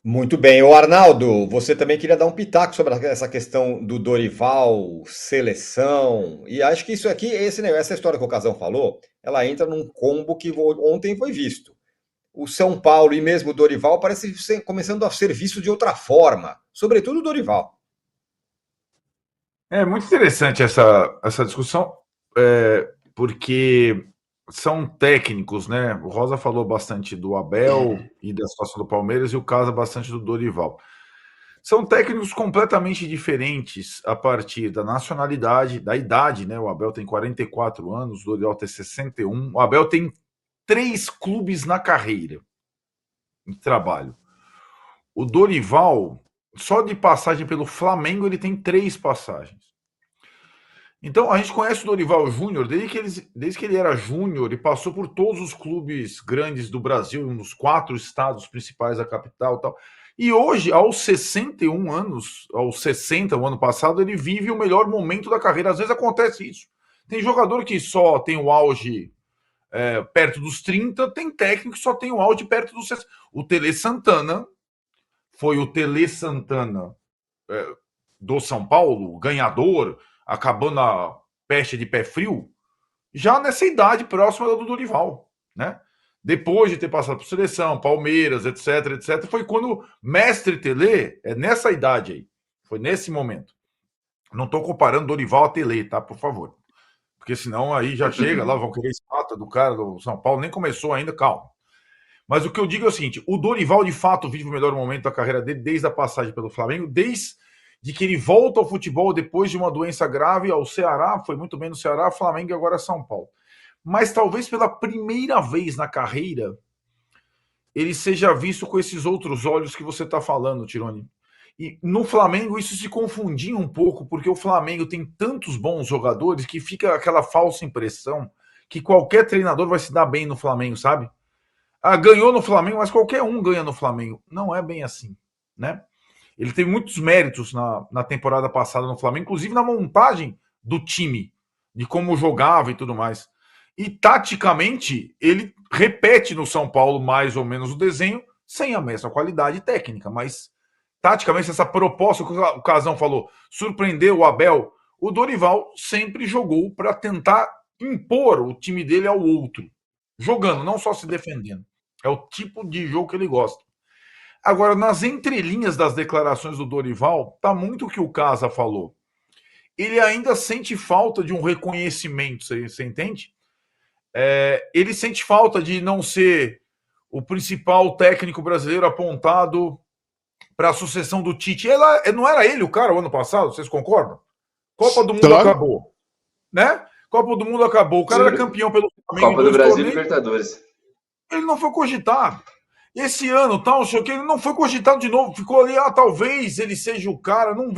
Muito bem. O Arnaldo, você também queria dar um pitaco sobre essa questão do Dorival, seleção, e acho que isso aqui, essa história que o Casão falou, ela entra num combo que ontem foi visto. O São Paulo e mesmo o Dorival parece começando a ser visto de outra forma, sobretudo o Dorival. É muito interessante essa discussão, porque são técnicos, né? O Rosa falou bastante do Abel e da situação do Palmeiras, e o Casa bastante do Dorival. São técnicos completamente diferentes a partir da nacionalidade, da idade, né? O Abel tem 44 anos, o Dorival tem 61. O Abel tem 3 clubes na carreira de trabalho. O Dorival, só de passagem pelo Flamengo, ele tem 3 passagens. Então, a gente conhece o Dorival Júnior desde que ele era júnior e passou por todos os clubes grandes do Brasil, nos 4 estados principais da capital e tal. E hoje, aos 61 anos, aos 60, o ano passado, ele vive o melhor momento da carreira. Às vezes acontece isso. Tem jogador que só tem o auge perto dos 30, tem técnico que só tem o auge perto dos 60. O Tele Santana foi o Tele Santana do São Paulo, ganhador, acabando a peste de pé frio, já nessa idade próxima do Dorival, né? Depois de ter passado por seleção, Palmeiras, etc, etc, foi quando mestre Tele, é nessa idade aí, foi nesse momento. Não estou comparando Dorival a Tele, tá? Por favor. Porque senão aí já chega lá, vão querer estátua do cara do São Paulo, nem começou ainda, calma. Mas o que eu digo é o seguinte: o Dorival, de fato, vive o melhor momento da carreira dele desde a passagem pelo Flamengo, desde que ele volta ao futebol depois de uma doença grave ao Ceará, foi muito bem no Ceará, Flamengo e agora São Paulo. Mas talvez pela primeira vez na carreira ele seja visto com esses outros olhos que você está falando, Tironi. E no Flamengo isso se confundia um pouco, porque o Flamengo tem tantos bons jogadores que fica aquela falsa impressão que qualquer treinador vai se dar bem no Flamengo, sabe? Ah, ganhou no Flamengo, mas qualquer um ganha no Flamengo. Não é bem assim, né? Ele teve muitos méritos na temporada passada no Flamengo, inclusive na montagem do time, de como jogava e tudo mais. E taticamente, ele repete no São Paulo mais ou menos o desenho, sem a mesma qualidade técnica, mas taticamente, essa proposta que o Casão falou, surpreendeu o Abel, o Dorival sempre jogou para tentar impor o time dele ao outro, jogando, não só se defendendo. É o tipo de jogo que ele gosta. Agora, nas entrelinhas das declarações do Dorival, tá muito o que o Casa falou. Ele ainda sente falta de um reconhecimento, você entende? Ele sente falta de não ser o principal técnico brasileiro apontado para a sucessão do Tite. Não era ele o cara o ano passado, vocês concordam? Copa do Mundo Claro. acabou, né? Copa do Mundo acabou. O cara era campeão pelo Flamengo em Copa do dois Brasil e torneios, Libertadores. ele não foi cogitado. Esse ano, tal, sei o que, ele não foi cogitado de novo. Ficou ali, talvez ele seja o cara. Não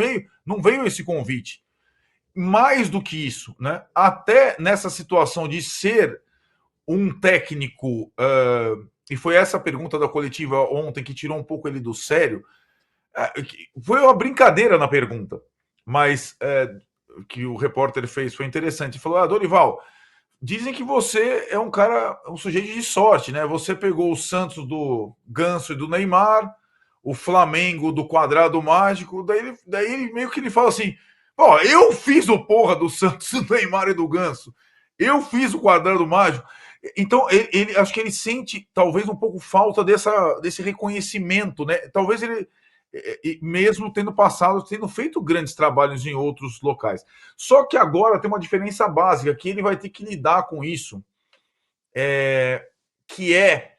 veio esse convite. Mais do que isso, né? Até nessa situação de ser um técnico, e foi essa a pergunta da coletiva ontem que tirou um pouco ele do sério. Foi uma brincadeira na pergunta, mas que o repórter fez foi interessante. Ele falou: Dorival, dizem que você é um cara, um sujeito de sorte, né? Você pegou o Santos do Ganso e do Neymar, o Flamengo do Quadrado Mágico, daí meio que ele fala assim: pô, eu fiz o porra do Santos, do Neymar e do Ganso, eu fiz o Quadrado Mágico. Então, acho que ele sente talvez um pouco falta desse reconhecimento, né? Talvez ele, mesmo tendo feito grandes trabalhos em outros locais. Só que agora tem uma diferença básica, que ele vai ter que lidar com isso, que é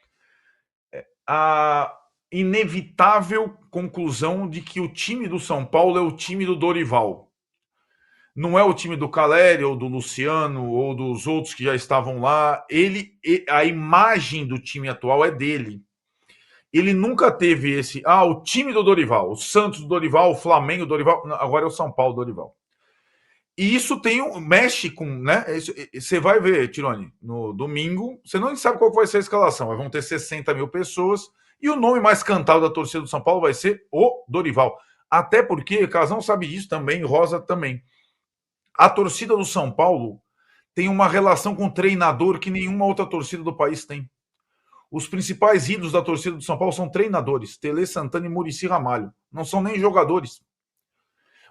a inevitável conclusão de que o time do São Paulo é o time do Dorival. Não é o time do Caleri, ou do Luciano, ou dos outros que já estavam lá. A imagem do time atual é dele. Ele nunca teve o time do Dorival, o Santos do Dorival, o Flamengo do Dorival, agora é o São Paulo do Dorival. E isso mexe com, né? Você vai ver, Tironi, no domingo, você não sabe qual vai ser a escalação, mas vão ter 60 mil pessoas, e o nome mais cantado da torcida do São Paulo vai ser o Dorival. Até porque, Casão sabe disso também, Rosa também. A torcida do São Paulo tem uma relação com o treinador que nenhuma outra torcida do país tem. Os principais ídolos da torcida do São Paulo são treinadores, Tele Santana e Muricy Ramalho. Não são nem jogadores.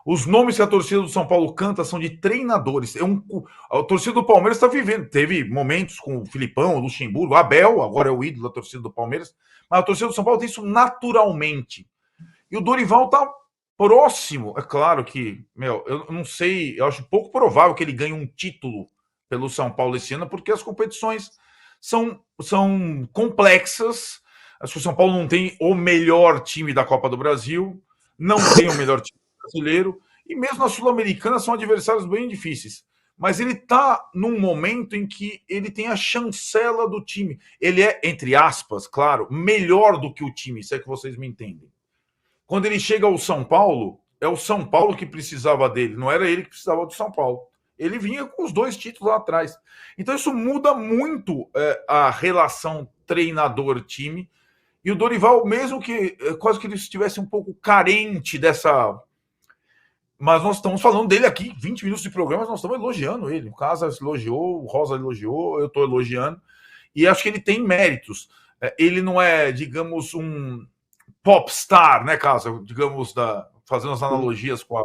Os nomes que a torcida do São Paulo canta são de treinadores. A torcida do Palmeiras está vivendo. Teve momentos com o Filipão, o Luxemburgo, o Abel, agora é o ídolo da torcida do Palmeiras. Mas a torcida do São Paulo tem isso naturalmente. E o Dorival está próximo. É claro que, eu não sei, eu acho pouco provável que ele ganhe um título pelo São Paulo esse ano, porque as competições são complexas. Acho que o São Paulo não tem o melhor time da Copa do Brasil, não tem o melhor time brasileiro, e mesmo na Sul-Americana são adversários bem difíceis. Mas ele está num momento em que ele tem a chancela do time. Ele é, entre aspas, claro, melhor do que o time, se é que vocês me entendem. Quando ele chega ao São Paulo, é o São Paulo que precisava dele, não era ele que precisava do São Paulo. Ele vinha com os 2 títulos lá atrás. Então isso muda muito a relação treinador-time. E o Dorival, mesmo que quase que ele estivesse um pouco carente dessa... Mas nós estamos falando dele aqui, 20 minutos de programa, nós estamos elogiando ele. O Casas elogiou, o Rosa elogiou, eu estou elogiando. E acho que ele tem méritos. Ele não é, digamos, um popstar, né, Casa? Digamos, fazendo as analogias com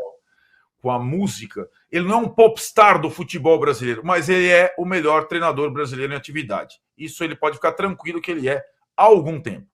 a música. Ele não é um popstar do futebol brasileiro, mas ele é o melhor treinador brasileiro em atividade. Isso ele pode ficar tranquilo que ele é há algum tempo.